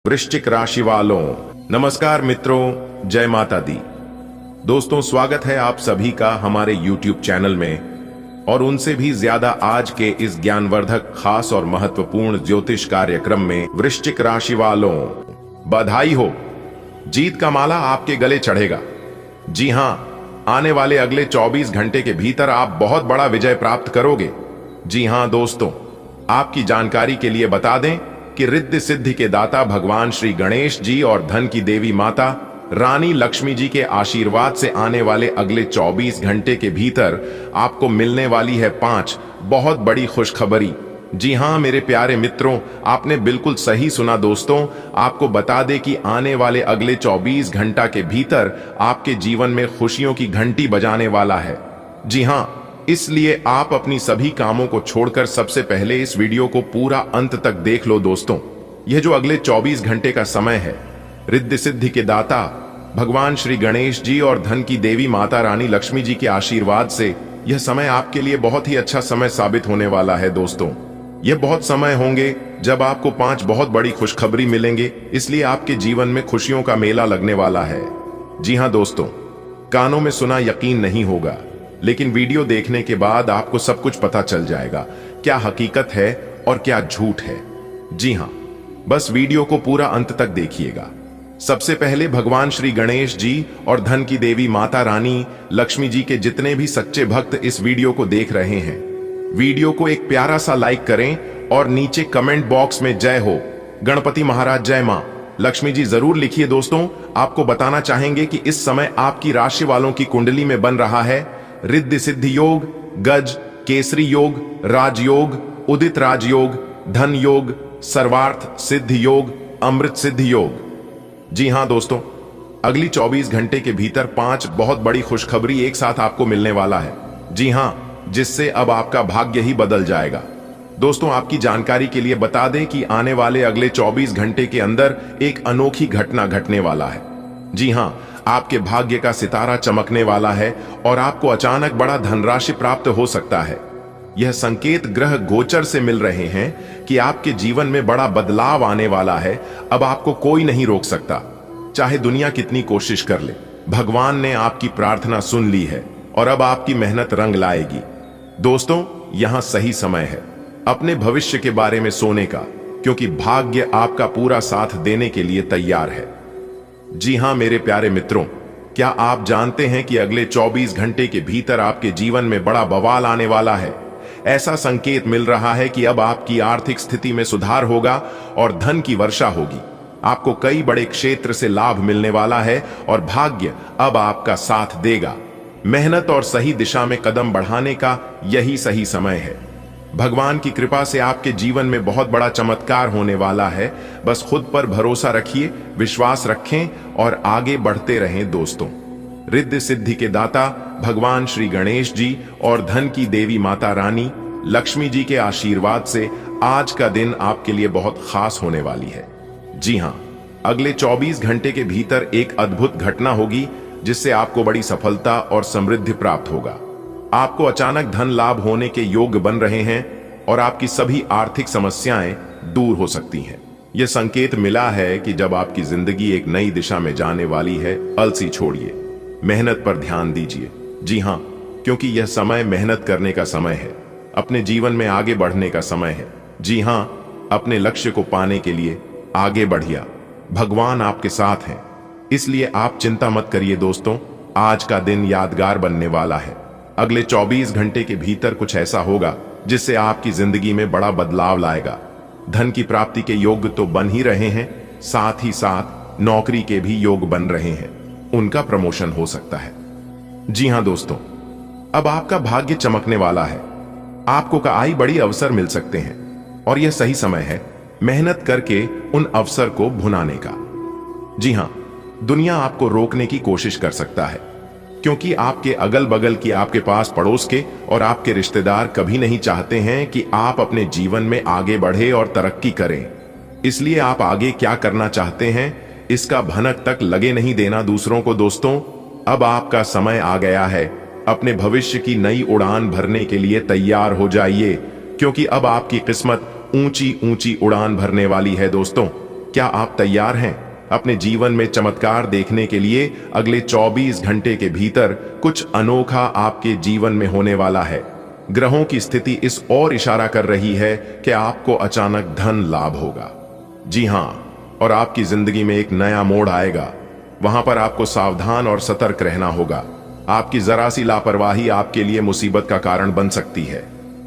वृश्चिक राशि वालों, नमस्कार मित्रों, जय माता दी। दोस्तों, स्वागत है आप सभी का हमारे YouTube चैनल में और उनसे भी ज्यादा आज के इस ज्ञानवर्धक, खास और महत्वपूर्ण ज्योतिष कार्यक्रम में। वृश्चिक राशि वालों, बधाई हो, जीत का माला आपके गले चढ़ेगा। जी हां, आने वाले अगले 24 घंटे के भीतर आप बहुत बड़ा विजय प्राप्त करोगे। जी हां दोस्तों, आपकी जानकारी के लिए बता दें कि रिद्धि सिद्धि के दाता भगवान श्री गणेश जी और धन की देवी माता रानी लक्ष्मी जी के आशीर्वाद से आने वाले अगले 24 घंटे के भीतर आपको मिलने वाली है 5 बहुत बड़ी खुशखबरी। जी हां मेरे प्यारे मित्रों, आपने बिल्कुल सही सुना दोस्तों। आपको बता दें कि आने वाले अगले 24 घंटा के भीतर आपके जीवन में खुशियों की घंटी बजाने वाला है। जी हां, इसलिए आप अपनी सभी कामों को छोड़कर सबसे पहले इस वीडियो को पूरा अंत तक देख लो दोस्तों। यह जो अगले 24 घंटे का समय है, रिद्धि सिद्धि के दाता भगवान श्री गणेश जी और धन की देवी माता रानी लक्ष्मी जी के आशीर्वाद से यह समय आपके लिए बहुत ही अच्छा समय साबित होने वाला है दोस्तों। यह बहुत समय होंगे जब आपको 5 बहुत बड़ी खुशखबरी मिलेंगे, इसलिए आपके जीवन में खुशियों का मेला लगने वाला है। जी हां दोस्तों, कानों में सुना यकीन नहीं होगा, लेकिन वीडियो देखने के बाद आपको सब कुछ पता चल जाएगा, क्या हकीकत है और क्या झूठ है। जी हां, बस वीडियो को पूरा अंत तक देखिएगा। सबसे पहले भगवान श्री गणेश जी और धन की देवी माता रानी लक्ष्मी जी के जितने भी सच्चे भक्त इस वीडियो को देख रहे हैं, वीडियो को एक प्यारा सा लाइक करें और नीचे कमेंट बॉक्स में जय हो, गणपति महाराज जय मां, लक्ष्मी जी जरूर लिखिए दोस्तों। आपको बताना चाहेंगे कि इस समय आपकी राशि वालों की कुंडली में बन रहा है रिद्धि सिद्धि योग, गज केसरी योग, राजयोग, उदित राजयोग, धन योग, सर्वार्थ सिद्ध योग, अमृत सिद्ध योग। जी हां दोस्तों, अगली 24 घंटे के भीतर 5 बहुत बड़ी खुशखबरी एक साथ आपको मिलने वाला है। जी हां, जिससे अब आपका भाग्य ही बदल जाएगा। दोस्तों, आपकी जानकारी के लिए बता दें कि आने वाले अगले 24 घंटे के अंदर एक अनोखी घटना घटने वाला है। जी हां, आपके भाग्य का सितारा चमकने वाला है और आपको अचानक बड़ा धनराशि प्राप्त हो सकता है। यह संकेत ग्रह गोचर से मिल रहे हैं कि आपके जीवन में बड़ा बदलाव आने वाला है। अब आपको कोई नहीं रोक सकता, चाहे दुनिया कितनी कोशिश कर ले। भगवान ने आपकी प्रार्थना सुन ली है और अब आपकी मेहनत रंग लाएगी। दोस्तों, यहां सही समय है अपने भविष्य के बारे में सोचने का, क्योंकि भाग्य आपका पूरा साथ देने के लिए तैयार है। जी हां मेरे प्यारे मित्रों, क्या आप जानते हैं कि अगले 24 घंटे के भीतर आपके जीवन में बड़ा बवाल आने वाला है। ऐसा संकेत मिल रहा है कि अब आपकी आर्थिक स्थिति में सुधार होगा और धन की वर्षा होगी। आपको कई बड़े क्षेत्र से लाभ मिलने वाला है और भाग्य अब आपका साथ देगा। मेहनत और सही दिशा में कदम बढ़ाने का यही सही समय है। भगवान की कृपा से आपके जीवन में बहुत बड़ा चमत्कार होने वाला है। बस खुद पर भरोसा रखिए, विश्वास रखें और आगे बढ़ते रहें दोस्तों। रिद्धि सिद्धि के दाता भगवान श्री गणेश जी और धन की देवी माता रानी लक्ष्मी जी के आशीर्वाद से आज का दिन आपके लिए बहुत खास होने वाली है। जी हां, अगले 24 घंटे के भीतर एक अद्भुत घटना होगी जिससे आपको बड़ी सफलता और समृद्धि प्राप्त होगा। आपको अचानक धन लाभ होने के योग बन रहे हैं और आपकी सभी आर्थिक समस्याएं दूर हो सकती हैं। यह संकेत मिला है कि जब आपकी जिंदगी एक नई दिशा में जाने वाली है, आलसी छोड़िए, मेहनत पर ध्यान दीजिए। जी हां, क्योंकि यह समय मेहनत करने का समय है, अपने जीवन में आगे बढ़ने का समय है। जी हां, अपने लक्ष्य को पाने के लिए आगे बढ़िए, भगवान आपके साथ हैं, इसलिए आप चिंता मत करिए दोस्तों। आज का दिन यादगार बनने वाला है। अगले 24 घंटे के भीतर कुछ ऐसा होगा जिससे आपकी जिंदगी में बड़ा बदलाव लाएगा। धन की प्राप्ति के योग तो बन ही रहे हैं, साथ ही साथ नौकरी के भी योग बन रहे हैं, उनका प्रमोशन हो सकता है। जी हां दोस्तों, अब आपका भाग्य चमकने वाला है। आपको कई बड़ी अवसर मिल सकते हैं और यह सही समय है मेहनत करके उन अवसर को भुनाने का। जी हां, दुनिया आपको रोकने की कोशिश कर सकता है, क्योंकि आपके अगल बगल की, आपके पास पड़ोस के और आपके रिश्तेदार कभी नहीं चाहते हैं कि आप अपने जीवन में आगे बढ़े और तरक्की करें। इसलिए आप आगे क्या करना चाहते हैं इसका भनक तक लगे नहीं देना दूसरों को। दोस्तों, अब आपका समय आ गया है। अपने भविष्य की नई उड़ान भरने के लिए तैयार हो जाइए, क्योंकि अब आपकी किस्मत ऊंची ऊंची उड़ान भरने वाली है दोस्तों। क्या आप तैयार हैं अपने जीवन में चमत्कार देखने के लिए? अगले 24 घंटे के भीतर कुछ अनोखा आपके जीवन में होने वाला है। ग्रहों की स्थिति इस ओर इशारा कर रही है कि आपको अचानक धन लाभ होगा। जी हां, और आपकी जिंदगी में एक नया मोड़ आएगा। वहां पर आपको सावधान और सतर्क रहना होगा। आपकी जरा सी लापरवाही आपके लिए मुसीबत का कारण बन सकती है।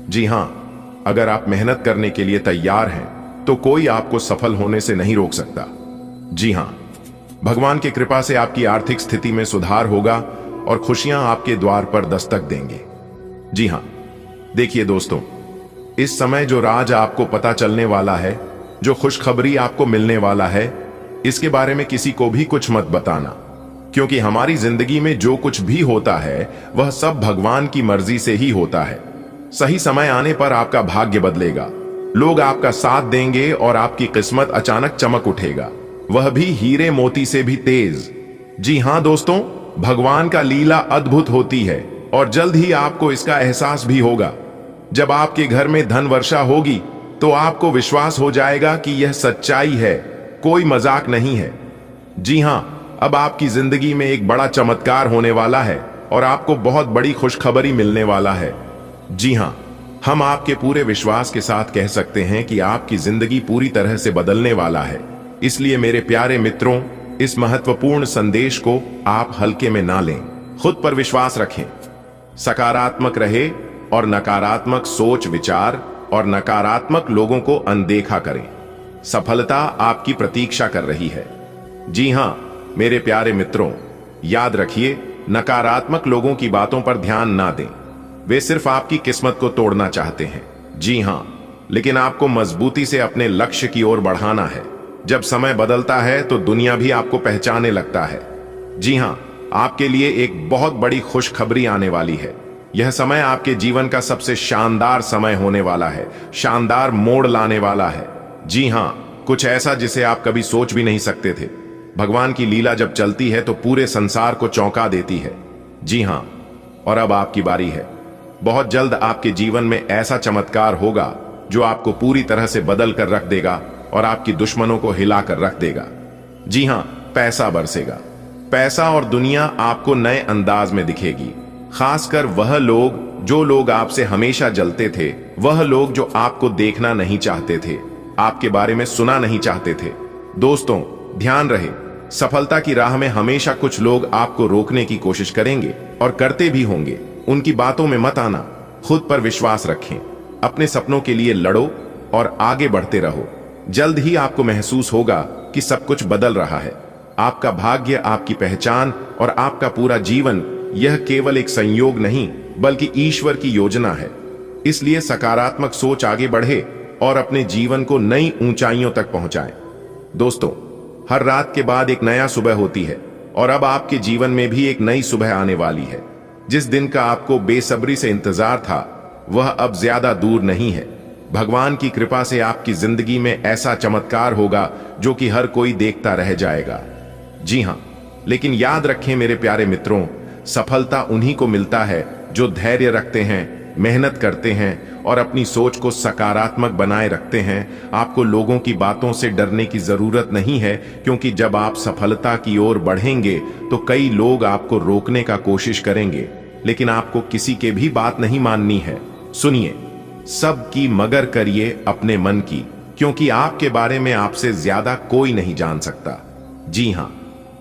जी हां, अगर आप मेहनत करने के लिए तैयार हैं तो कोई आपको सफल होने से नहीं रोक सकता। जी हां, भगवान की कृपा से आपकी आर्थिक स्थिति में सुधार होगा और खुशियां आपके द्वार पर दस्तक देंगे। जी हां, देखिए दोस्तों, इस समय जो राज आपको पता चलने वाला है, जो खुशखबरी आपको मिलने वाला है, इसके बारे में किसी को भी कुछ मत बताना, क्योंकि हमारी जिंदगी में जो कुछ भी होता है वह सब भगवान की मर्जी से ही होता है। सही समय आने पर आपका भाग्य बदलेगा, लोग आपका साथ देंगे और आपकी किस्मत अचानक चमक उठेगा, वह भी हीरे मोती से भी तेज। जी हां दोस्तों, भगवान का लीला अद्भुत होती है और जल्द ही आपको इसका एहसास भी होगा। जब आपके घर में धन वर्षा होगी तो आपको विश्वास हो जाएगा कि यह सच्चाई है, कोई मजाक नहीं है। जी हां, अब आपकी जिंदगी में एक बड़ा चमत्कार होने वाला है और आपको बहुत बड़ी खुशखबरी मिलने वाला है। जी हां, हम आपके पूरे विश्वास के साथ कह सकते हैं कि आपकी जिंदगी पूरी तरह से बदलने वाला है। इसलिए मेरे प्यारे मित्रों, इस महत्वपूर्ण संदेश को आप हल्के में ना लें। खुद पर विश्वास रखें, सकारात्मक रहे और नकारात्मक सोच विचार और नकारात्मक लोगों को अनदेखा करें। सफलता आपकी प्रतीक्षा कर रही है। जी हां मेरे प्यारे मित्रों, याद रखिए, नकारात्मक लोगों की बातों पर ध्यान ना दें। वे सिर्फ आपकी किस्मत को तोड़ना चाहते हैं। जी हां, लेकिन आपको मजबूती से अपने लक्ष्य की ओर बढ़ाना है। जब समय बदलता है तो दुनिया भी आपको पहचानने लगता है। जी हां, आपके लिए एक बहुत बड़ी खुशखबरी आने वाली है। यह समय आपके जीवन का सबसे शानदार समय होने वाला है, शानदार मोड़ लाने वाला है। जी हां, कुछ ऐसा जिसे आप कभी सोच भी नहीं सकते थे। भगवान की लीला जब चलती है तो पूरे संसार को चौंका देती है। जी हां, और अब आपकी बारी है। बहुत जल्द आपके जीवन में ऐसा चमत्कार होगा जो आपको पूरी तरह से बदल कर रख देगा और आपकी दुश्मनों को हिलाकर रख देगा। जी हां, पैसा बरसेगा। पैसा और दुनिया आपको नए अंदाज में दिखेगी। खासकर वह लोग आपसे हमेशा जलते थे, वह लोग जो आपको देखना नहीं चाहते थे, आपके बारे में सुना नहीं चाहते थे। दोस्तों, ध्यान रहे, सफलता की राह में हमेशा कुछ लोग आपको रोकने की कोशिश करेंगे और करते भी होंगे। उनकी बातों में मत आना। खुद पर विश्वास रखें, अपने सपनों के लिए लड़ो और आगे बढ़ते रहो। जल्द ही आपको महसूस होगा कि सब कुछ बदल रहा है। आपका भाग्य, आपकी पहचान और आपका पूरा जीवन, यह केवल एक संयोग नहीं बल्कि ईश्वर की योजना है। इसलिए सकारात्मक सोच आगे बढ़े और अपने जीवन को नई ऊंचाइयों तक पहुंचाएं। दोस्तों, हर रात के बाद एक नया सुबह होती है और अब आपके जीवन में भी एक नई सुबह आने वाली है। जिस दिन का आपको बेसब्री से इंतजार था वह अब ज्यादा दूर नहीं है। भगवान की कृपा से आपकी जिंदगी में ऐसा चमत्कार होगा जो कि हर कोई देखता रह जाएगा। जी हां, लेकिन याद रखें मेरे प्यारे मित्रों, सफलता उन्हीं को मिलता है जो धैर्य रखते हैं, मेहनत करते हैं और अपनी सोच को सकारात्मक बनाए रखते हैं। आपको लोगों की बातों से डरने की जरूरत नहीं है, क्योंकि जब आप सफलता की ओर बढ़ेंगे तो कई लोग आपको रोकने का कोशिश करेंगे, लेकिन आपको किसी के भी बात नहीं माननी है। सुनिए, सबकी मगर करिए अपने मन की, क्योंकि आपके बारे में आपसे ज्यादा कोई नहीं जान सकता। जी हां,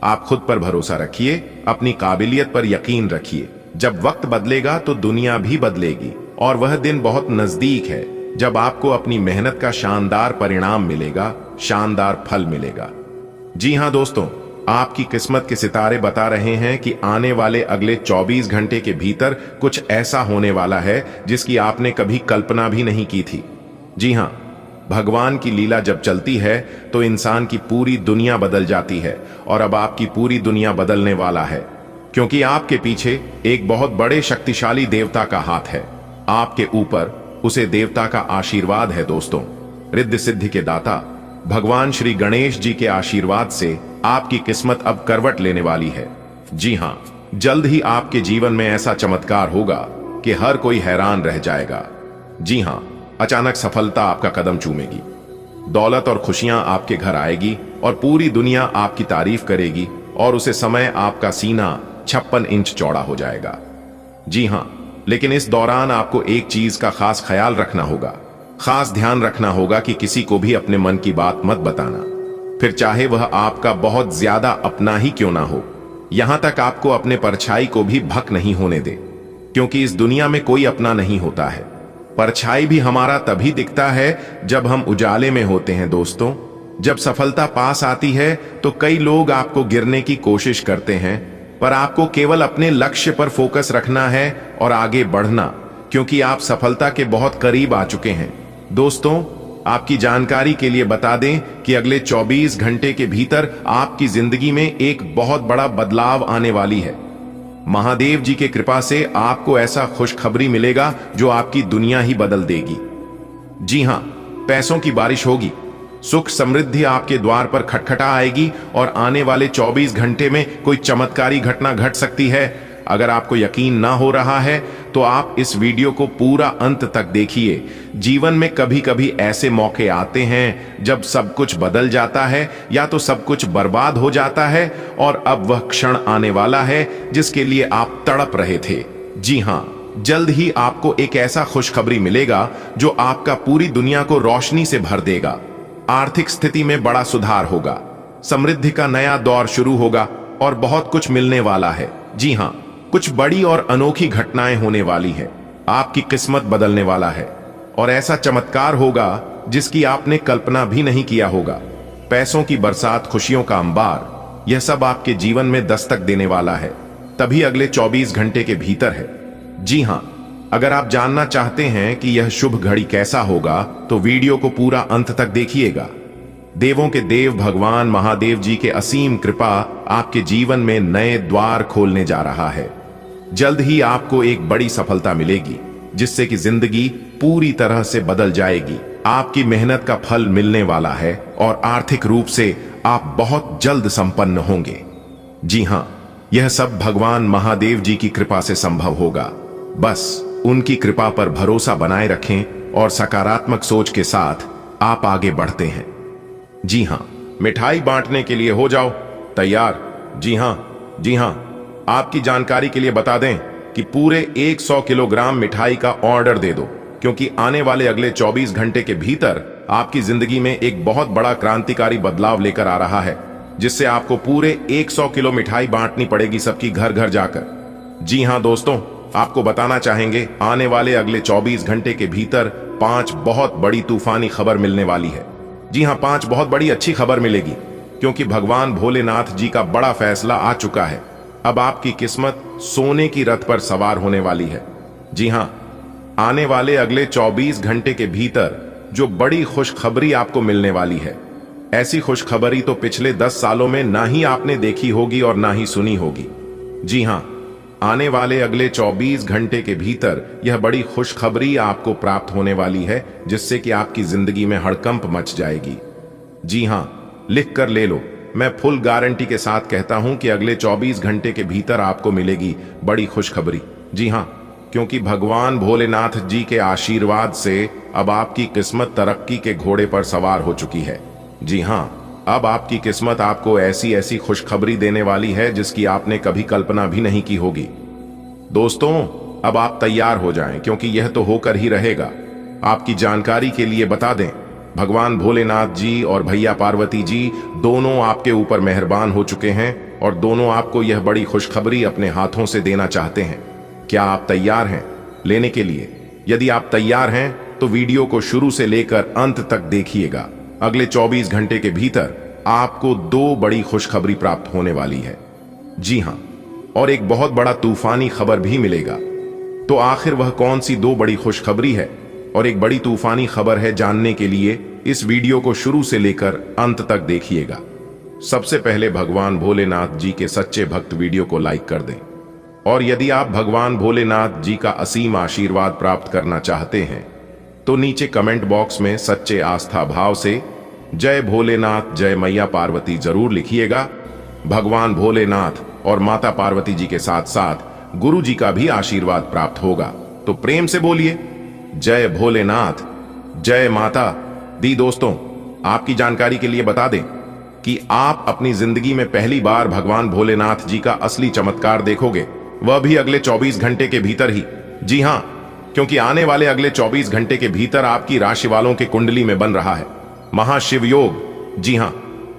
आप खुद पर भरोसा रखिए, अपनी काबिलियत पर यकीन रखिए। जब वक्त बदलेगा तो दुनिया भी बदलेगी और वह दिन बहुत नजदीक है जब आपको अपनी मेहनत का शानदार परिणाम मिलेगा, शानदार फल मिलेगा। जी हां दोस्तों, आपकी किस्मत के सितारे बता रहे हैं कि आने वाले अगले 24 घंटे के भीतर कुछ ऐसा होने वाला है जिसकी आपने कभी कल्पना भी नहीं की थी। जी हां, भगवान की लीला जब चलती है तो इंसान की पूरी दुनिया बदल जाती है और अब आपकी पूरी दुनिया बदलने वाला है, क्योंकि आपके पीछे एक बहुत बड़े शक्तिशाली देवता का हाथ है। आपके ऊपर उसे देवता का आशीर्वाद है। दोस्तों, रिद्धि सिद्धि के दाता भगवान श्री गणेश जी के आशीर्वाद से आपकी किस्मत अब करवट लेने वाली है। जी हां, जल्द ही आपके जीवन में ऐसा चमत्कार होगा कि हर कोई हैरान रह जाएगा। जी हां, अचानक सफलता आपका कदम चूमेगी। दौलत और खुशियां आपके घर आएगी और पूरी दुनिया आपकी तारीफ करेगी और उसे समय आपका सीना 56 इंच चौड़ा हो जाएगा। जी हां, लेकिन इस दौरान आपको एक चीज का खास ख्याल रखना होगा, खास ध्यान रखना होगा कि किसी को भी अपने मन की बात मत बताना, फिर चाहे वह आपका बहुत ज्यादा अपना ही क्यों ना हो। यहां तक आपको अपने परछाई को भी भक नहीं होने दे, क्योंकि इस दुनिया में कोई अपना नहीं होता है। परछाई भी हमारा तभी दिखता है जब हम उजाले में होते हैं दोस्तों। जब सफलता पास आती है तो कई लोग आपको गिरने की कोशिश करते हैं, पर आपको केवल अपने लक्ष्य पर फोकस रखना है और आगे बढ़ना, क्योंकि आप सफलता के बहुत करीब आ चुके हैं। दोस्तों, आपकी जानकारी के लिए बता दें कि अगले 24 घंटे के भीतर आपकी जिंदगी में एक बहुत बड़ा बदलाव आने वाली है। महादेव जी की कृपा से आपको ऐसा खुशखबरी मिलेगा जो आपकी दुनिया ही बदल देगी। जी हां, पैसों की बारिश होगी, सुख समृद्धि आपके द्वार पर खटखटा आएगी और आने वाले 24 घंटे में कोई चमत्कारी घटना घट सकती है। अगर आपको यकीन ना हो रहा है तो आप इस वीडियो को पूरा अंत तक देखिए। जीवन में कभी कभी ऐसे मौके आते हैं जब सब कुछ बदल जाता है या तो सब कुछ बर्बाद हो जाता है, और अब वह क्षण आने वाला है जिसके लिए आप तड़प रहे थे। जी हां, जल्द ही आपको एक ऐसा खुशखबरी मिलेगा जो आपका पूरी दुनिया को रोशनी से भर देगा। आर्थिक स्थिति में बड़ा सुधार होगा, समृद्धि का नया दौर शुरू होगा और बहुत कुछ मिलने वाला है। जी हां, कुछ बड़ी और अनोखी घटनाएं होने वाली है। आपकी किस्मत बदलने वाला है और ऐसा चमत्कार होगा जिसकी आपने कल्पना भी नहीं किया होगा। पैसों की बरसात, खुशियों का अंबार, यह सब आपके जीवन में दस्तक देने वाला है, तभी अगले 24 घंटे के भीतर है। जी हां, अगर आप जानना चाहते हैं कि यह शुभ घड़ी कैसा होगा तो वीडियो को पूरा अंत तक देखिएगा। देवों के देव भगवान महादेव जी के असीम कृपा आपके जीवन में नए द्वार खोलने जा रहा है। जल्द ही आपको एक बड़ी सफलता मिलेगी जिससे कि जिंदगी पूरी तरह से बदल जाएगी। आपकी मेहनत का फल मिलने वाला है और आर्थिक रूप से आप बहुत जल्द संपन्न होंगे। जी हां, यह सब भगवान महादेव जी की कृपा से संभव होगा। बस उनकी कृपा पर भरोसा बनाए रखें और सकारात्मक सोच के साथ आप आगे बढ़ते हैं। जी हां, मिठाई बांटने के लिए हो जाओ तैयार। जी हां, जी हां, आपकी जानकारी के लिए बता दें कि पूरे 100 किलोग्राम मिठाई का ऑर्डर दे दो, क्योंकि आने वाले अगले 24 घंटे के भीतर आपकी जिंदगी में एक बहुत बड़ा क्रांतिकारी बदलाव लेकर आ रहा है, जिससे आपको पूरे 100 किलो मिठाई बांटनी पड़ेगी सबकी घर घर जाकर। जी हां दोस्तों, आपको बताना चाहेंगे आने वाले अगले 24 घंटे के भीतर 5 बहुत बड़ी तूफानी खबर मिलने वाली है। जी हां, 5 बहुत बड़ी अच्छी खबर मिलेगी, क्योंकि भगवान भोलेनाथ जी का बड़ा फैसला आ चुका है। अब आपकी किस्मत सोने की रथ पर सवार होने वाली है। जी हां, आने वाले अगले 24 घंटे के भीतर जो बड़ी खुशखबरी आपको मिलने वाली है, ऐसी खुशखबरी तो पिछले 10 सालों में ना ही आपने देखी होगी और ना ही सुनी होगी। जी हां, आने वाले अगले 24 घंटे के भीतर यह बड़ी खुशखबरी आपको प्राप्त होने वाली है, जिससे कि आपकी जिंदगी में हड़कंप मच जाएगी। जी हां, लिख कर ले लो, मैं फुल गारंटी के साथ कहता हूं कि अगले 24 घंटे के भीतर आपको मिलेगी बड़ी खुशखबरी। जी हां, क्योंकि भगवान भोलेनाथ जी के आशीर्वाद से अब आपकी किस्मत तरक्की के घोड़े पर सवार हो चुकी है। जी हां, अब आपकी किस्मत आपको ऐसी ऐसी खुशखबरी देने वाली है जिसकी आपने कभी कल्पना भी नहीं की होगी। दोस्तों, अब आप तैयार हो जाएं, क्योंकि यह तो होकर ही रहेगा। आपकी जानकारी के लिए बता दें, भगवान भोलेनाथ जी और भैया पार्वती जी दोनों आपके ऊपर मेहरबान हो चुके हैं और दोनों आपको यह बड़ी खुशखबरी अपने हाथों से देना चाहते हैं। क्या आप तैयार हैं लेने के लिए? यदि आप तैयार हैं तो वीडियो को शुरू से लेकर अंत तक देखिएगा। अगले 24 घंटे के भीतर आपको 2 बड़ी खुशखबरी प्राप्त होने वाली है। जी हां, और एक बहुत बड़ा तूफानी खबर भी मिलेगा। तो आखिर वह कौन सी 2 बड़ी खुशखबरी है और एक बड़ी तूफानी खबर है, जानने के लिए इस वीडियो को शुरू से लेकर अंत तक देखिएगा। सबसे पहले भगवान भोलेनाथ जी के सच्चे भक्त वीडियो को लाइक कर दें, और यदि आप भगवान भोलेनाथ जी का असीम आशीर्वाद प्राप्त करना चाहते हैं तो नीचे कमेंट बॉक्स में सच्चे आस्था भाव से जय भोलेनाथ, जय मैया पार्वती जरूर लिखिएगा। भगवान भोलेनाथ और माता पार्वती जी के साथ साथ गुरु जी का भी आशीर्वाद प्राप्त होगा। तो प्रेम से बोलिए जय भोलेनाथ, जय माता दी। दोस्तों, आपकी जानकारी के लिए बता दें कि आप अपनी जिंदगी में पहली बार भगवान भोलेनाथ जी का असली चमत्कार देखोगे, वह भी अगले 24 घंटे के भीतर ही। जी हां, क्योंकि आने वाले अगले 24 घंटे के भीतर आपकी राशि वालों के कुंडली में बन रहा है महाशिव योग। जी हां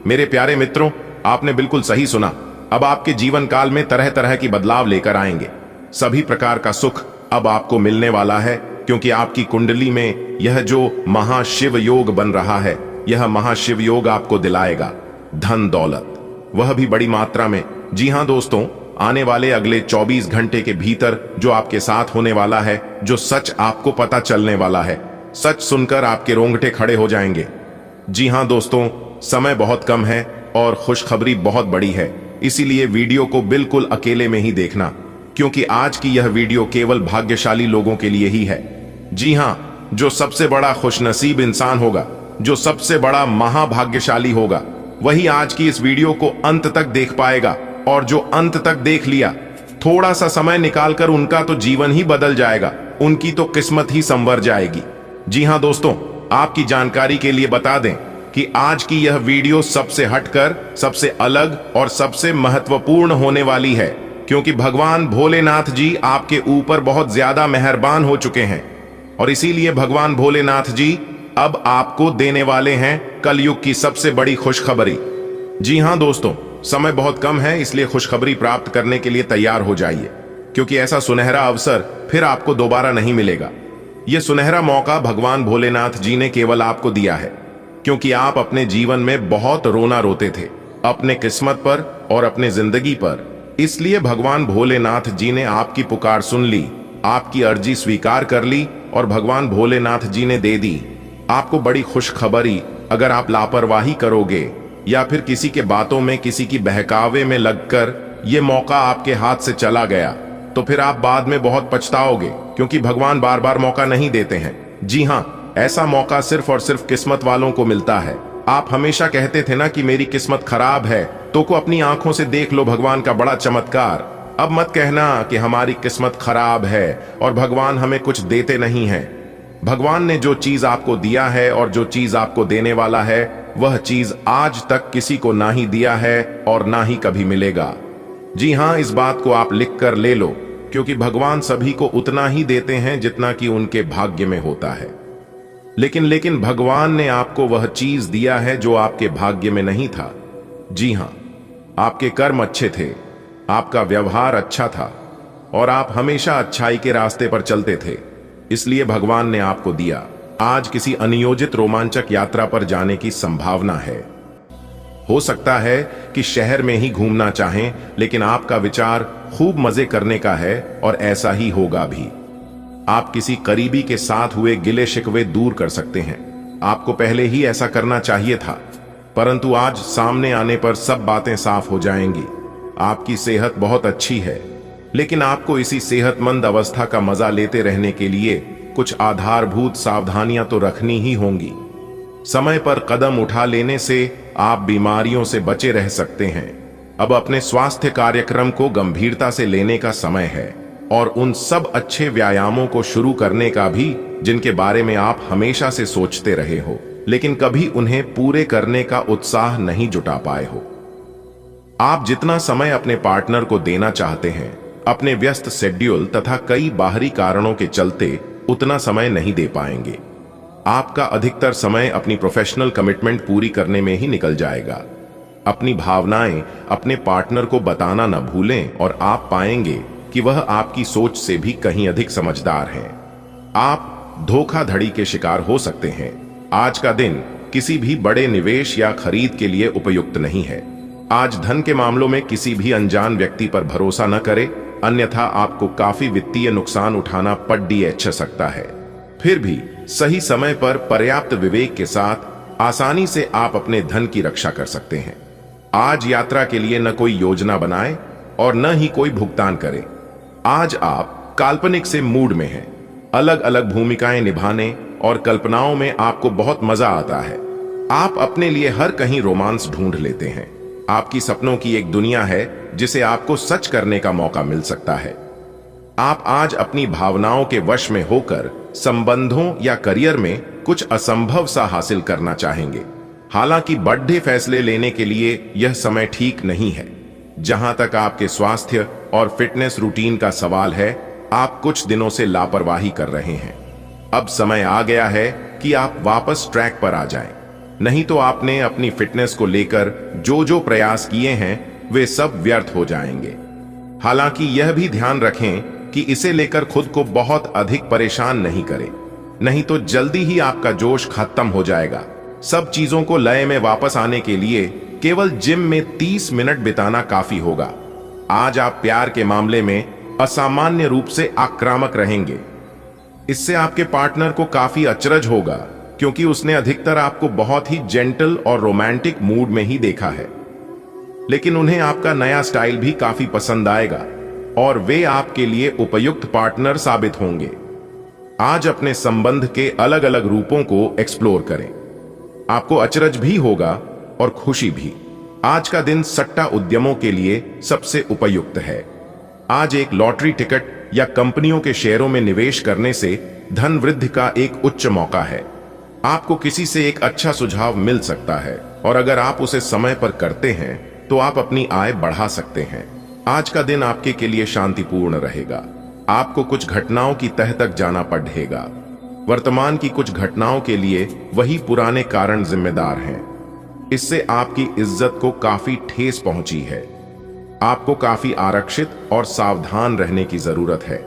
मेरे प्यारे मित्रों, आपने बिल्कुल सही सुना। अब आपके जीवन काल में तरह तरह की बदलाव लेकर आएंगे। सभी प्रकार का सुख अब आपको मिलने वाला है, क्योंकि आपकी कुंडली में यह जो महाशिव योग बन रहा है, यह महाशिव योग आपको दिलाएगा धन दौलत, वह भी बड़ी मात्रा में। जी हां दोस्तों, आने वाले अगले 24 घंटे के भीतर जो आपके साथ होने वाला है, जो सच आपको पता चलने वाला है, सच सुनकर आपके रोंगटे खड़े हो जाएंगे। जी हां दोस्तों, समय बहुत कम है और खुशखबरी बहुत बड़ी है, इसीलिए वीडियो को बिल्कुल अकेले में ही देखना, क्योंकि आज की यह वीडियो केवल भाग्यशाली लोगों के लिए ही है। जी हां, जो सबसे बड़ा खुशनसीब इंसान होगा, जो सबसे बड़ा महाभाग्यशाली होगा, वही आज की इस वीडियो को अंत तक देख पाएगा। और जो अंत तक देख लिया, थोड़ा सा समय निकालकर, उनका तो जीवन ही बदल जाएगा, उनकी तो किस्मत ही संवर जाएगी। जी हां दोस्तों, आपकी जानकारी के लिए बता दें कि आज की यह वीडियो सबसे हटकर, सबसे अलग और सबसे महत्वपूर्ण होने वाली है, क्योंकि भगवान भोलेनाथ जी आपके ऊपर बहुत ज्यादा मेहरबान हो चुके हैं और इसीलिए भगवान भोलेनाथ जी अब आपको देने वाले हैं कलयुग की सबसे बड़ी खुशखबरी। जी हां दोस्तों, समय बहुत कम है, इसलिए खुशखबरी प्राप्त करने के लिए तैयार हो जाइए, क्योंकि ऐसा सुनहरा अवसर फिर आपको दोबारा नहीं मिलेगा। यह सुनहरा मौका भगवान भोलेनाथ जी ने केवल आपको दिया है, क्योंकि आप अपने जीवन में बहुत रोना रोते थे, अपने किस्मत पर और अपने जिंदगी पर। इसलिए भगवान भोलेनाथ जी ने आपकी पुकार सुन ली, आपकी अर्जी स्वीकार कर ली और भगवान भोलेनाथ जी ने दे दी आपको बड़ी खुशखबरी। अगर आप लापरवाही करोगे या फिर किसी के बातों में, किसी की बहकावे में लगकर ये मौका आपके हाथ से चला गया, तो फिर आप बाद में बहुत पछताओगे, क्योंकि भगवान बार बार मौका नहीं देते हैं। जी हां, ऐसा मौका सिर्फ और सिर्फ किस्मत वालों को मिलता है। आप हमेशा कहते थे ना कि मेरी किस्मत खराब है, तो को अपनी आंखों से देख लो भगवान का बड़ा चमत्कार। अब मत कहना कि हमारी किस्मत खराब है और भगवान हमें कुछ देते नहीं हैं। भगवान ने जो चीज आपको दिया है और जो चीज आपको देने वाला है, वह चीज आज तक किसी को ना ही दिया है और ना ही कभी मिलेगा। जी हां, इस बात को आप लिख कर ले लो, क्योंकि भगवान सभी को उतना ही देते हैं जितना कि उनके भाग्य में होता है। लेकिन भगवान ने आपको वह चीज दिया है जो आपके भाग्य में नहीं था। जी हां, आपके कर्म अच्छे थे, आपका व्यवहार अच्छा था और आप हमेशा अच्छाई के रास्ते पर चलते थे, इसलिए भगवान ने आपको दिया। आज किसी अनियोजित रोमांचक यात्रा पर जाने की संभावना है। हो सकता है कि शहर में ही घूमना चाहें, लेकिन आपका विचार खूब मजे करने का है और ऐसा ही होगा भी। आप किसी करीबी के साथ हुए गिले शिकवे दूर कर सकते हैं। आपको पहले ही ऐसा करना चाहिए था, परंतु आज सामने आने पर सब बातें साफ हो जाएंगी। आपकी सेहत बहुत अच्छी है, लेकिन आपको इसी सेहतमंद अवस्था का मजा लेते रहने के लिए कुछ आधारभूत सावधानियां तो रखनी ही होंगी। समय पर कदम उठा लेने से आप बीमारियों से बचे रह सकते हैं। अब अपने स्वास्थ्य कार्यक्रम को गंभीरता से लेने का समय है और उन सब अच्छे व्यायामों को शुरू करने का भी जिनके बारे में आप हमेशा से सोचते रहे हो, लेकिन कभी उन्हें पूरे करने का उत्साह नहीं जुटा पाए हो। आप जितना समय अपने पार्टनर को देना चाहते हैं, अपने व्यस्त शेड्यूल तथा कई बाहरी कारणों के चलते उतना समय नहीं दे पाएंगे। आपका अधिकतर समय अपनी प्रोफेशनल कमिटमेंट पूरी करने में ही निकल जाएगा। अपनी भावनाएं अपने पार्टनर को बताना न भूलें और आप पाएंगे कि वह आपकी सोच से भी कहीं अधिक समझदार हैं। आप धोखाधड़ी के शिकार हो सकते हैं। आज का दिन किसी भी बड़े निवेश या खरीद के लिए उपयुक्त नहीं है। आज धन के मामलों में किसी भी अनजान व्यक्ति पर भरोसा न करें, अन्यथा आपको काफी वित्तीय नुकसान उठाना पड़ सकता है। फिर भी सही समय पर पर्याप्त विवेक के साथ आसानी से आप अपने धन की रक्षा कर सकते हैं। आज यात्रा के लिए न कोई योजना बनाएं और न ही कोई भुगतान करें। आज आप काल्पनिक से मूड में हैं। अलग अलग भूमिकाएं निभाने और कल्पनाओं में आपको बहुत मजा आता है। आप अपने लिए हर कहीं रोमांस ढूंढ लेते हैं। आपकी सपनों की एक दुनिया है जिसे आपको सच करने का मौका मिल सकता है। आप आज अपनी भावनाओं के वश में होकर संबंधों या करियर में कुछ असंभव सा हासिल करना चाहेंगे। हालांकि बड़े फैसले लेने के लिए यह समय ठीक नहीं है। जहां तक आपके स्वास्थ्य और फिटनेस रूटीन का सवाल है, आप कुछ दिनों से लापरवाही कर रहे हैं। अब समय आ गया है कि आप वापस ट्रैक पर आ जाएं। नहीं तो आपने अपनी फिटनेस को लेकर जो जो प्रयास किए हैं वे सब व्यर्थ हो जाएंगे। हालांकि यह भी ध्यान रखें कि इसे लेकर खुद को बहुत अधिक परेशान नहीं करें, नहीं तो जल्दी ही आपका जोश खत्म हो जाएगा। सब चीजों को लय में वापस आने के लिए केवल जिम में 30 मिनट बिताना काफी होगा। आज आप प्यार के मामले में असामान्य रूप से आक्रामक रहेंगे। इससे आपके पार्टनर को काफी अचरज होगा, क्योंकि उसने अधिकतर आपको बहुत ही जेंटल और रोमांटिक मूड में ही देखा है। लेकिन उन्हें आपका नया स्टाइल भी काफी पसंद आएगा और वे आपके लिए उपयुक्त पार्टनर साबित होंगे। आज अपने संबंध के अलग अलग रूपों को एक्सप्लोर करें। आपको अचरज भी होगा और खुशी भी। आज का दिन सट्टा उद्यमों के लिए सबसे उपयुक्त है। आज एक लॉटरी टिकट या कंपनियों के शेयरों में निवेश करने से धन वृद्धि का एक उच्च मौका है। आपको किसी से एक अच्छा सुझाव मिल सकता है और अगर आप उसे समय पर करते हैं तो आप अपनी आय बढ़ा सकते हैं। आज का दिन आपके के लिए शांतिपूर्ण रहेगा। आपको कुछ घटनाओं की तह तक जाना पड़ेगा। वर्तमान की कुछ घटनाओं के लिए वही पुराने कारण जिम्मेदार हैं। इससे आपकी इज्जत को काफी ठेस पहुंची है। आपको काफी आरक्षित और सावधान रहने की जरूरत है,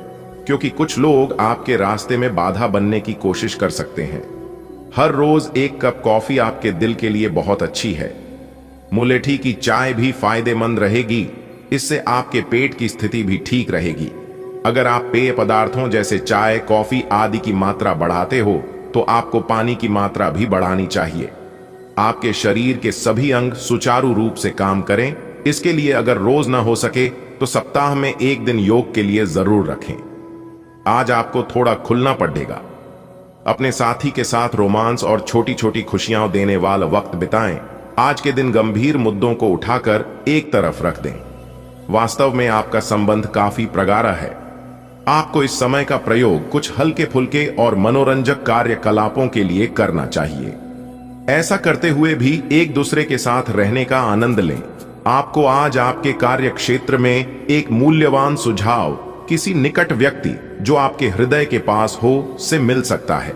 क्योंकि कुछ लोग आपके रास्ते में बाधा बनने की कोशिश कर सकते हैं। हर रोज एक कप कॉफी आपके दिल के लिए बहुत अच्छी है। मुलेठी की चाय भी फायदेमंद रहेगी। इससे आपके पेट की स्थिति भी ठीक रहेगी। अगर आप पेय पदार्थों जैसे चाय, कॉफी आदि की मात्रा बढ़ाते हो तो आपको पानी की मात्रा भी बढ़ानी चाहिए। आपके शरीर के सभी अंग सुचारू रूप से काम करें। इसके लिए अगर रोज ना हो सके तो सप्ताह में एक दिन योग के लिए जरूर रखें। आज आपको थोड़ा खुलना पड़ेगा। अपने साथी के साथ रोमांस और छोटी छोटी खुशियां देने वाला वक्त बिताएं। आज के दिन गंभीर मुद्दों को उठाकर एक तरफ रख दें। वास्तव में आपका संबंध काफी प्रगाढ़ा है। आपको इस समय का प्रयोग कुछ हल्के फुल्के और मनोरंजक कार्यकलापों के लिए करना चाहिए। ऐसा करते हुए भी एक दूसरे के साथ रहने का आनंद लें। आपको आज आपके कार्य क्षेत्र में एक मूल्यवान सुझाव किसी निकट व्यक्ति जो आपके हृदय के पास हो से मिल सकता है।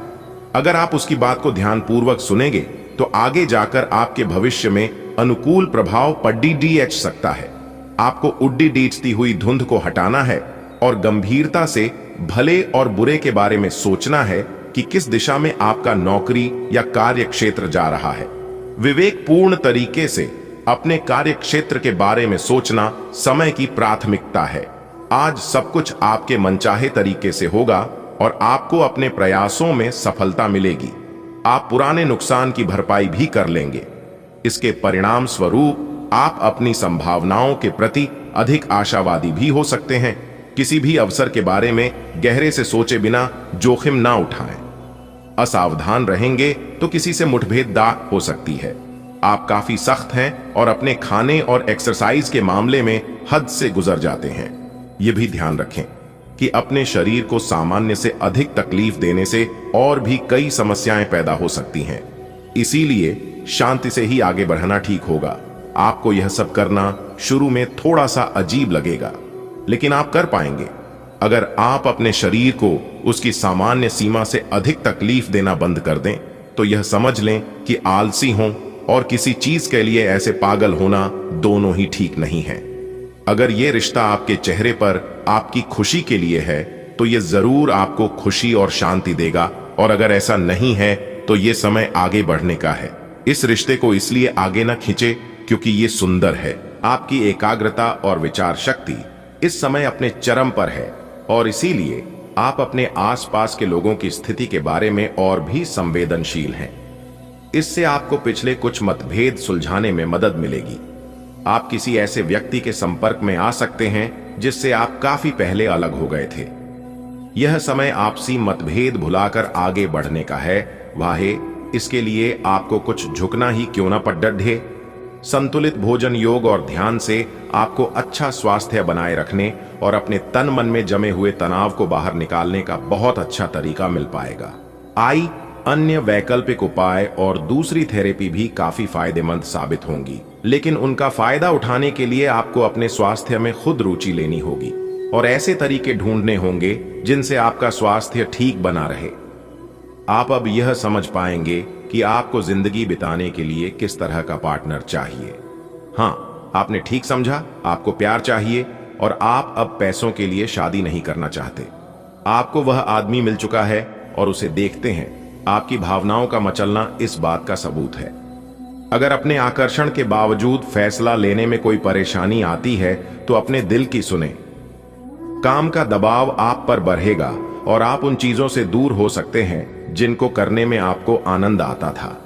अगर आप उसकी बात को ध्यानपूर्वक सुनेंगे तो आगे जाकर आपके भविष्य में अनुकूल प्रभाव पड़ सकता है। आपको उड्डी डीचती हुई धुंध को हटाना है और गंभीरता से भले और बुरे के बारे में सोचना है कि किस दिशा में आपका नौकरी या कार्य क्षेत्र जा रहा है। विवेकपूर्ण तरीके से अपने कार्य क्षेत्र के बारे में सोचना समय की प्राथमिकता है। आज सब कुछ आपके मनचाहे तरीके से होगा और आपको अपने प्रयासों में सफलता मिलेगी। आप पुराने नुकसान की भरपाई भी कर लेंगे। इसके परिणाम स्वरूप आप अपनी संभावनाओं के प्रति अधिक आशावादी भी हो सकते हैं। किसी भी अवसर के बारे में गहरे से सोचे बिना जोखिम ना उठाएं। असावधान रहेंगे तो किसी से मुठभेड़ हो सकती है। आप काफी सख्त हैं और अपने खाने और एक्सरसाइज के मामले में हद से गुजर जाते हैं। यह भी ध्यान रखें कि अपने शरीर को सामान्य से अधिक तकलीफ देने से और भी कई समस्याएं पैदा हो सकती हैं। इसीलिए शांति से ही आगे बढ़ना ठीक होगा। आपको यह सब करना शुरू में थोड़ा सा अजीब लगेगा, लेकिन आप कर पाएंगे। अगर आप अपने शरीर को उसकी सामान्य सीमा से अधिक तकलीफ देना बंद कर दें तो यह समझ लें कि आलसी हों और किसी चीज के लिए ऐसे पागल होना दोनों ही ठीक नहीं है। अगर यह रिश्ता आपके चेहरे पर आपकी खुशी के लिए है तो यह जरूर आपको खुशी और शांति देगा, और अगर ऐसा नहीं है तो यह समय आगे बढ़ने का है। इस रिश्ते को इसलिए आगे न खींचे क्योंकि यह सुंदर है। आपकी एकाग्रता और विचार शक्ति इस समय अपने चरम पर है और इसीलिए आप अपने आसपास के लोगों की स्थिति के बारे में और भी संवेदनशील हैं। इससे आपको पिछले कुछ मतभेद सुलझाने में मदद मिलेगी। आप किसी ऐसे व्यक्ति के संपर्क में आ सकते हैं जिससे आप काफी पहले अलग हो गए थे। यह समय आपसी मतभेद भुलाकर आगे बढ़ने का है। वाहे, इसके लिए आपको कुछ झुकना ही क्यों ना पड़े। संतुलित भोजन, योग और ध्यान से आपको अच्छा स्वास्थ्य बनाए रखने और अपने तन मन में जमे हुए तनाव को बाहर निकालने का बहुत अच्छा तरीका मिल पाएगा। अन्य वैकल्पिक उपाय और दूसरी थेरेपी भी काफी फायदेमंद साबित होंगी, लेकिन उनका फायदा उठाने के लिए आपको अपने स्वास्थ्य में खुद रुचि लेनी होगी और ऐसे तरीके ढूंढने होंगे जिनसे आपका स्वास्थ्य ठीक बना रहे। आप अब यह समझ पाएंगे कि आपको जिंदगी बिताने के लिए किस तरह का पार्टनर चाहिए। हाँ, आपने ठीक समझा, आपको प्यार चाहिए और आप अब पैसों के लिए शादी नहीं करना चाहते। आपको वह आदमी मिल चुका है और उसे देखते हैं। आपकी भावनाओं का मचलना इस बात का सबूत है। अगर अपने आकर्षण के बावजूद फैसला लेने में कोई परेशानी आती है तो अपने दिल की सुने। काम का दबाव आप पर बढ़ेगा और आप उन चीजों से दूर हो सकते हैं जिनको करने में आपको आनंद आता था।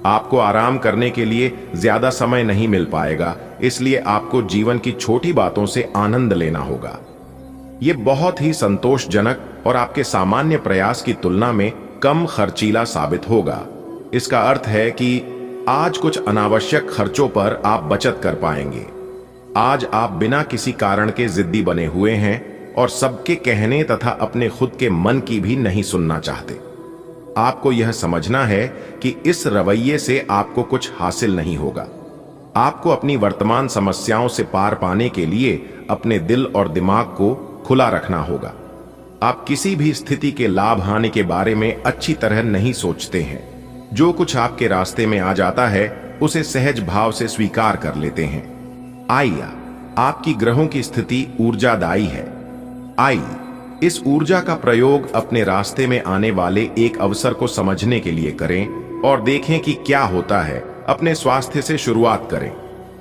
आपको आराम करने के लिए ज्यादा समय नहीं मिल पाएगा, इसलिए आपको जीवन की छोटी बातों से आनंद लेना होगा। यह बहुत ही संतोषजनक और आपके सामान्य प्रयास की तुलना में कम खर्चीला साबित होगा। इसका अर्थ है कि आज कुछ अनावश्यक खर्चों पर आप बचत कर पाएंगे। आज आप बिना किसी कारण के जिद्दी बने हुए हैं और सबके कहने तथा अपने खुद के मन की भी नहीं सुनना चाहते। आपको यह समझना है कि इस रवैये से आपको कुछ हासिल नहीं होगा। आपको अपनी वर्तमान समस्याओं से पार पाने के लिए अपने दिल और दिमाग को खुला रखना होगा। आप किसी भी स्थिति के लाभ हानि के बारे में अच्छी तरह नहीं सोचते हैं। जो कुछ आपके रास्ते में आ जाता है उसे सहज भाव से स्वीकार कर लेते हैं। आइए, आपकी ग्रहों की स्थिति ऊर्जादायी है। आइए, इस ऊर्जा का प्रयोग अपने रास्ते में आने वाले एक अवसर को समझने के लिए करें और देखें कि क्या होता है। अपने स्वास्थ्य से शुरुआत करें।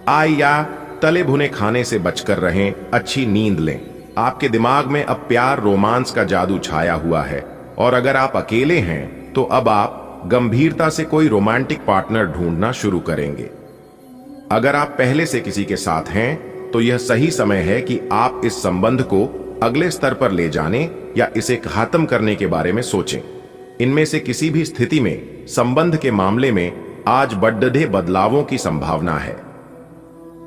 आइए, तले भुने खाने से बचकर रहें, अच्छी नींद लें। आपके दिमाग में अब प्यार रोमांस का जादू छाया हुआ है और अगर आप अकेले हैं तो अब आप गंभीरता से कोई रोमांटिक पार्टनर ढूंढना शुरू करेंगे। अगर आप पहले से किसी के साथ हैं तो यह सही समय है कि आप इस संबंध को अगले स्तर पर ले जाने या इसे खत्म करने के बारे में सोचें। इनमें से किसी भी स्थिति में संबंध के मामले में आज बड़े बदलावों की संभावना है।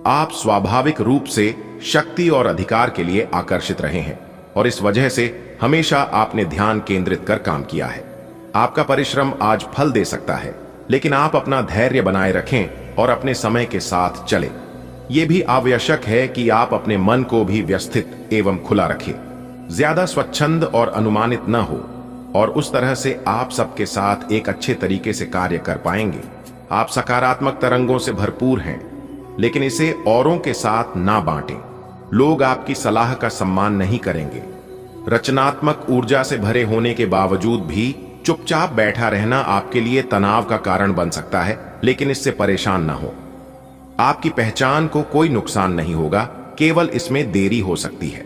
आप स्वाभाविक रूप से शक्ति और अधिकार के लिए आकर्षित रहे हैं और इस वजह से हमेशा आपने ध्यान केंद्रित कर काम किया है। आपका परिश्रम आज फल दे सकता है, लेकिन आप अपना धैर्य बनाए रखें और अपने समय के साथ चलें। यह भी आवश्यक है कि आप अपने मन को भी व्यवस्थित एवं खुला रखें, ज्यादा स्वच्छंद और अनुमानित न हो, और उस तरह से आप सबके साथ एक अच्छे तरीके से कार्य कर पाएंगे। आप सकारात्मक तरंगों से भरपूर हैं, लेकिन इसे औरों के साथ ना बांटें। लोग आपकी सलाह का सम्मान नहीं करेंगे। रचनात्मक ऊर्जा से भरे होने के बावजूद भी चुपचाप बैठा रहना आपके लिए तनाव का कारण बन सकता है, लेकिन इससे परेशान ना हो। आपकी पहचान को कोई नुकसान नहीं होगा, केवल इसमें देरी हो सकती है।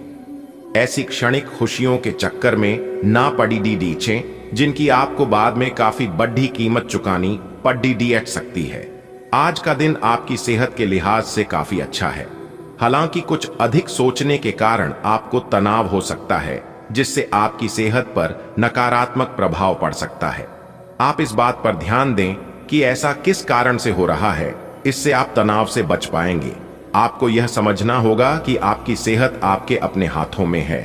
ऐसी क्षणिक खुशियों के चक्कर में ना पड़ी डीचें, जिनकी आपको बाद में काफी बड़ी कीमत चुकानी पड़ सकती है। आज का दिन आपकी सेहत के लिहाज से काफी अच्छा है। हालांकि कुछ अधिक सोचने के कारण आपको तनाव हो सकता है, जिससे आपकी सेहत पर नकारात्मक प्रभाव पड़ सकता है। आप इस बात पर ध्यान दें कि ऐसा किस कारण से हो रहा है, इससे आप तनाव से बच पाएंगे। आपको यह समझना होगा कि आपकी सेहत आपके अपने हाथों में है।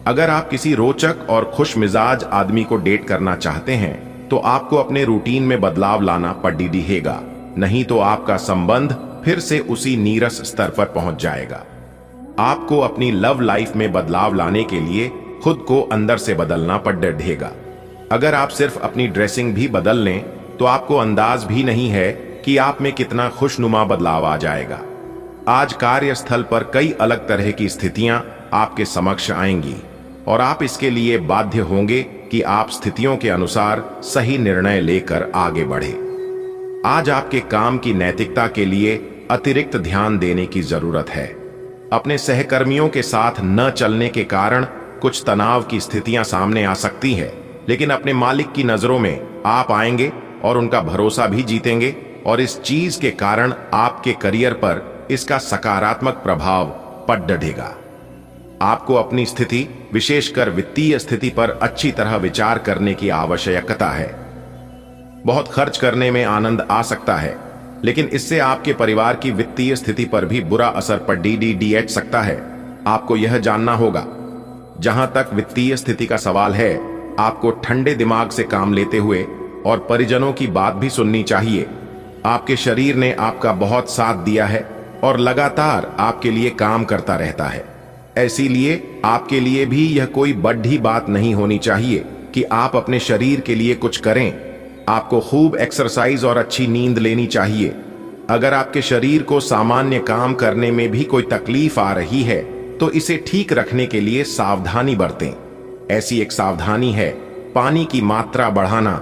अगर आप किसी रोचक और खुश मिजाज आदमी को डेट करना चाहते हैं तो आपको अपने रूटीन में बदलाव लाना पड़ेगा, नहीं तो आपका संबंध फिर से उसी नीरस स्तर पर पहुंच जाएगा। आपको अपनी लव लाइफ में बदलाव लाने के लिए खुद को अंदर से बदलना पड़ेगा। अगर आप सिर्फ अपनी ड्रेसिंग भी बदल लें तो आपको अंदाज भी नहीं है कि आप में कितना खुशनुमा बदलाव आ जाएगा। आज कार्यस्थल पर कई अलग तरह की स्थितियां आपके समक्ष आएंगी और आप इसके लिए बाध्य होंगे कि आप स्थितियों के अनुसार सही निर्णय लेकर आगे बढ़े। आज आपके काम की नैतिकता के लिए अतिरिक्त ध्यान देने की जरूरत है। अपने सहकर्मियों के साथ न चलने के कारण कुछ तनाव की स्थितियां सामने आ सकती है, लेकिन अपने मालिक की नजरों में आप आएंगे और उनका भरोसा भी जीतेंगे और इस चीज के कारण आपके करियर पर इसका सकारात्मक प्रभाव पड़ेगा। आपको अपनी स्थिति, विशेषकर वित्तीय स्थिति पर अच्छी तरह विचार करने की आवश्यकता है। बहुत खर्च करने में आनंद आ सकता है, लेकिन इससे आपके परिवार की वित्तीय स्थिति पर भी बुरा असर पड़ सकता है। आपको यह जानना होगा। जहां तक वित्तीय स्थिति का सवाल है, आपको ठंडे दिमाग से काम लेते हुए और परिजनों की बात भी सुननी चाहिए। आपके शरीर ने आपका बहुत साथ दिया है और लगातार आपके लिए काम करता रहता है। इसीलिए आपके लिए भी यह कोई बड़ी बात नहीं होनी चाहिए कि आप अपने शरीर के लिए कुछ करें। आपको खूब एक्सरसाइज और अच्छी नींद लेनी चाहिए। अगर आपके शरीर को सामान्य काम करने में भी कोई तकलीफ आ रही है तो इसे ठीक रखने के लिए सावधानी बरतें। ऐसी एक सावधानी है पानी की मात्रा बढ़ाना।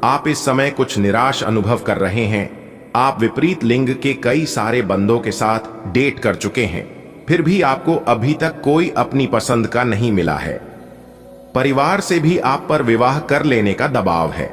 आप इस समय कुछ निराश अनुभव कर रहे हैं। आप विपरीत लिंग के कई सारे बंदों के साथ डेट कर चुके हैं, फिर भी आपको अभी तक कोई अपनी पसंद का नहीं मिला है। परिवार से भी आप पर विवाह कर लेने का दबाव है।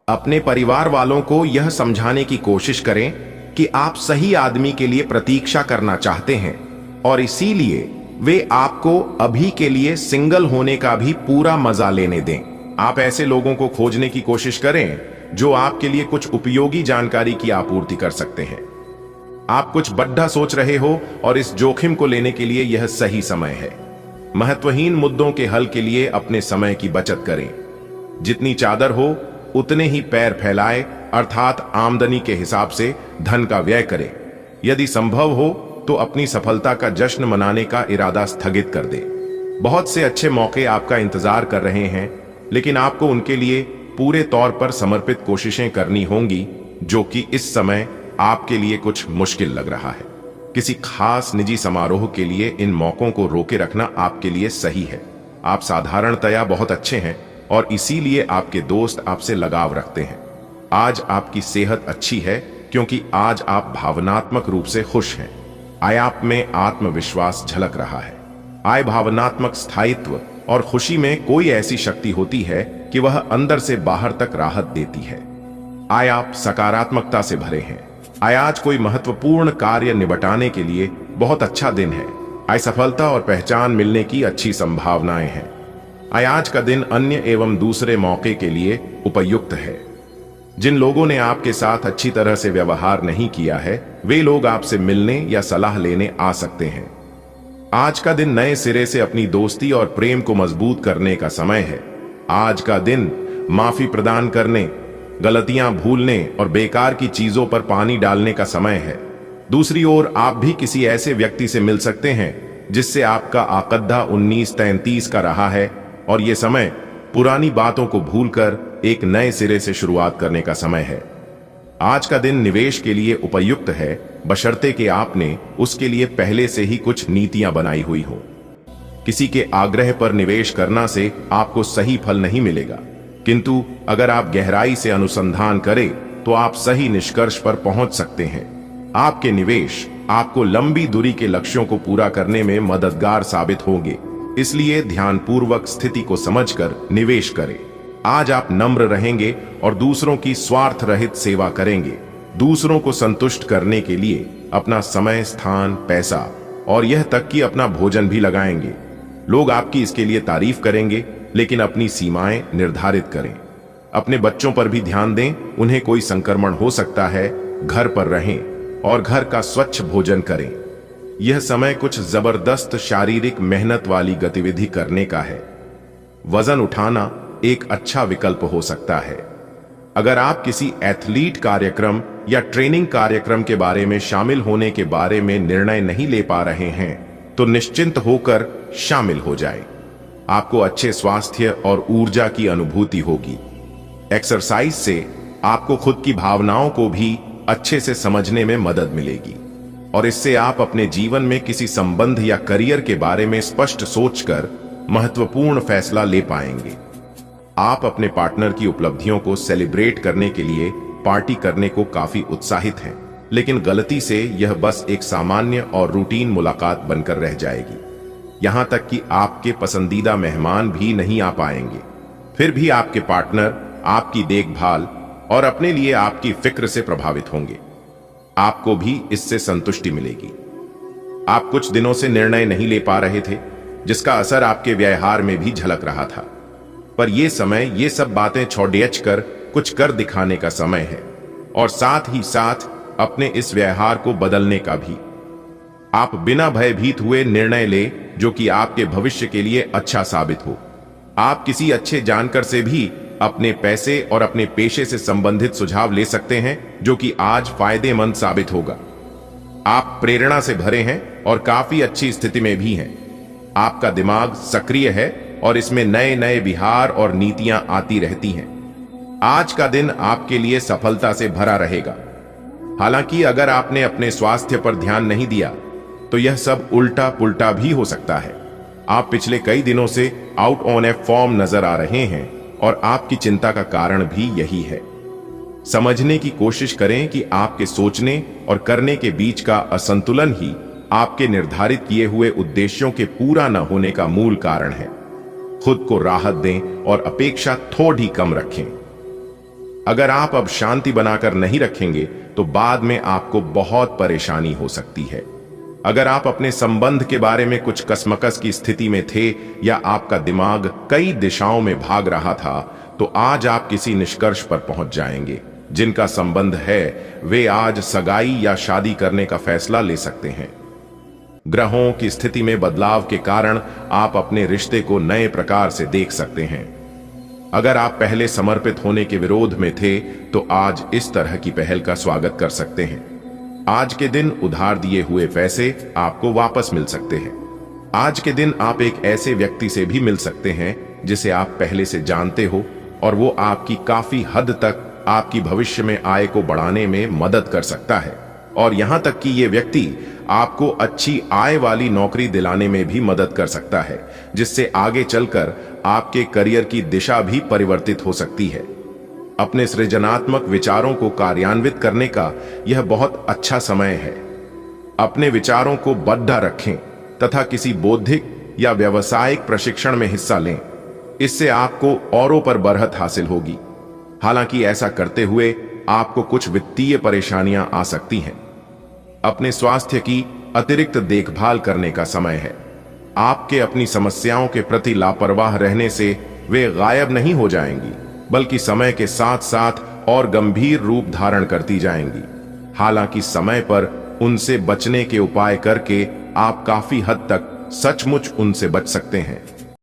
अपने परिवार वालों को यह समझाने की कोशिश करें कि आप सही आदमी के लिए प्रतीक्षा करना चाहते हैं और इसीलिए वे आपको अभी के लिए सिंगल होने का भी पूरा मजा लेने दें। आप ऐसे लोगों को खोजने की कोशिश करें जो आपके लिए कुछ उपयोगी जानकारी की आपूर्ति कर सकते हैं। आप कुछ बड़ा सोच रहे हो और इस जोखिम को लेने के लिए यह सही समय है। महत्वहीन मुद्दों के हल के लिए अपने समय की बचत करें। जितनी चादर हो उतने ही पैर फैलाए, अर्थात आमदनी के हिसाब से धन का व्यय करें। यदि संभव हो तो अपनी सफलता का जश्न मनाने का इरादा स्थगित कर दे। बहुत से अच्छे मौके आपका इंतजार कर रहे हैं, लेकिन आपको उनके लिए पूरे तौर पर समर्पित कोशिशें करनी होंगी, जो कि इस समय आपके लिए कुछ मुश्किल लग रहा है। किसी खास निजी समारोह के लिए इन मौकों को रोके रखना आपके लिए सही है। आप साधारणतया बहुत अच्छे हैं और इसीलिए आपके दोस्त आपसे लगाव रखते हैं। आज आपकी सेहत अच्छी है क्योंकि आज आप भावनात्मक रूप से खुश हैं। आय आप में आत्मविश्वास झलक रहा है। आय भावनात्मक स्थायित्व और खुशी में कोई ऐसी शक्ति होती है कि वह अंदर से बाहर तक राहत देती है। आय आप सकारात्मकता से भरे हैं। आय आज कोई महत्वपूर्ण कार्य निपटाने के लिए बहुत अच्छा दिन है। आय सफलता और पहचान मिलने की अच्छी संभावनाएं हैं। आय आज का दिन अन्य एवं दूसरे मौके के लिए उपयुक्त है। जिन लोगों ने आपके साथ अच्छी तरह से व्यवहार नहीं किया है, वे लोग आपसे मिलने या सलाह लेने आ सकते हैं। आज का दिन नए सिरे से अपनी दोस्ती और प्रेम को मजबूत करने का समय है। आज का दिन माफी प्रदान करने, गलतियां भूलने और बेकार की चीजों पर पानी डालने का समय है। दूसरी ओर आप भी किसी ऐसे व्यक्ति से मिल सकते हैं जिससे आपका आकद्दा 1933 का रहा है और यह समय पुरानी बातों को भूलकर एक नए सिरे से शुरुआत करने का समय है। आज का दिन निवेश के लिए उपयुक्त है, बशर्ते कि आपने उसके लिए पहले से ही कुछ नीतियां बनाई हुई हो। किसी के आग्रह पर निवेश करना से आपको सही फल नहीं मिलेगा, किंतु अगर आप गहराई से अनुसंधान करें तो आप सही निष्कर्ष पर पहुंच सकते हैं। आपके निवेश आपको लंबी दूरी के लक्ष्यों को पूरा करने में मददगार साबित होंगे, इसलिए ध्यानपूर्वक स्थिति को समझकर निवेश करें। आज आप नम्र रहेंगे और दूसरों की स्वार्थ रहित सेवा करेंगे। दूसरों को संतुष्ट करने के लिए अपना समय, स्थान, पैसा और यह तक कि अपना भोजन भी लगाएंगे। लोग आपकी इसके लिए तारीफ करेंगे, लेकिन अपनी सीमाएं निर्धारित करें। अपने बच्चों पर भी ध्यान दें, उन्हें कोई संक्रमण हो सकता है। घर पर रहें और घर का स्वच्छ भोजन करें। यह समय कुछ जबरदस्त शारीरिक मेहनत वाली गतिविधि करने का है। वजन उठाना एक अच्छा विकल्प हो सकता है। अगर आप किसी एथलीट कार्यक्रम या ट्रेनिंग कार्यक्रम के बारे में शामिल होने के बारे में निर्णय नहीं ले पा रहे हैं तो निश्चिंत होकर शामिल हो जाएं। आपको अच्छे स्वास्थ्य और ऊर्जा की अनुभूति होगी। एक्सरसाइज से आपको खुद की भावनाओं को भी अच्छे से समझने में मदद मिलेगी और इससे आप अपने जीवन में किसी संबंध या करियर के बारे में स्पष्ट सोचकर महत्वपूर्ण फैसला ले पाएंगे। आप अपने पार्टनर की उपलब्धियों को सेलिब्रेट करने के लिए पार्टी करने को काफी उत्साहित हैं, लेकिन गलती से यह बस एक सामान्य और रूटीन मुलाकात बनकर रह जाएगी। यहां तक कि आपके पसंदीदा मेहमान भी नहीं आ पाएंगे। फिर भी आपके पार्टनर आपकी देखभाल और अपने लिए आपकी फिक्र से प्रभावित होंगे। आपको भी इससे संतुष्टि मिलेगी। आप कुछ दिनों से निर्णय नहीं ले पा रहे थे, जिसका असर आपके व्यवहार में भी झलक रहा था। पर यह समय ये सब बातें छोड़ियच कर कुछ कर दिखाने का समय है और साथ ही साथ अपने इस व्यवहार को बदलने का भी। आप बिना भयभीत हुए निर्णय ले जो कि आपके भविष्य के लिए अच्छा साबित हो। आप किसी अच्छे जानकार से भी अपने पैसे और अपने पेशे से संबंधित सुझाव ले सकते हैं, जो कि आज फायदेमंद साबित होगा। आप प्रेरणा से भरे हैं और काफी अच्छी स्थिति में भी हैं। आपका दिमाग सक्रिय है और इसमें नए नए विहार और नीतियां आती रहती हैं। आज का दिन आपके लिए सफलता से भरा रहेगा। हालांकि अगर आपने अपने स्वास्थ्य पर ध्यान नहीं दिया तो यह सब उल्टा पुल्टा भी हो सकता है। आप पिछले कई दिनों से आउट ऑन ए फॉर्म नजर आ रहे हैं और आपकी चिंता का कारण भी यही है। समझने की कोशिश करें कि आपके सोचने और करने के बीच का असंतुलन ही आपके निर्धारित किए हुए उद्देश्यों के पूरा न होने का मूल कारण है। खुद को राहत दें और अपेक्षा थोड़ी कम रखें। अगर आप अब शांति बनाकर नहीं रखेंगे तो बाद में आपको बहुत परेशानी हो सकती है। अगर आप अपने संबंध के बारे में कुछ कसमकस की स्थिति में थे या आपका दिमाग कई दिशाओं में भाग रहा था, तो आज आप किसी निष्कर्ष पर पहुंच जाएंगे। जिनका संबंध है वे आज सगाई या शादी करने का फैसला ले सकते हैं। ग्रहों की स्थिति में बदलाव के कारण आप अपने रिश्ते को नए प्रकार से देख सकते हैं। अगर आप पहले समर्पित होने के विरोध में थे तो आज इस तरह की पहल का स्वागत कर सकते हैं। आज के दिन उधार दिए हुए पैसे आपको वापस मिल सकते हैं। आज के दिन आप एक ऐसे व्यक्ति से भी मिल सकते हैं जिसे आप पहले से जानते हो और वो आपकी काफी हद तक आपकी भविष्य में आय को बढ़ाने में मदद कर सकता है। और यहां तक कि ये व्यक्ति आपको अच्छी आय वाली नौकरी दिलाने में भी मदद कर सकता है, जिससे आगे चलकर आपके करियर की दिशा भी परिवर्तित हो सकती है। अपने सृजनात्मक विचारों को कार्यान्वित करने का यह बहुत अच्छा समय है। अपने विचारों को बद्ध रखें तथा किसी बौद्धिक या व्यावसायिक प्रशिक्षण में हिस्सा लें। इससे आपको औरों पर बरहत हासिल होगी। हालांकि ऐसा करते हुए आपको कुछ वित्तीय परेशानियां आ सकती हैं। अपने स्वास्थ्य की अतिरिक्त देखभाल करने का समय है। आपके अपनी समस्याओं के प्रति लापरवाह रहने से वे गायब नहीं हो जाएंगी, बल्कि समय के साथ साथ और गंभीर रूप धारण करती जाएंगी। हालांकि समय पर उनसे बचने के उपाय करके आप काफी हद तक सचमुच उनसे बच सकते हैं।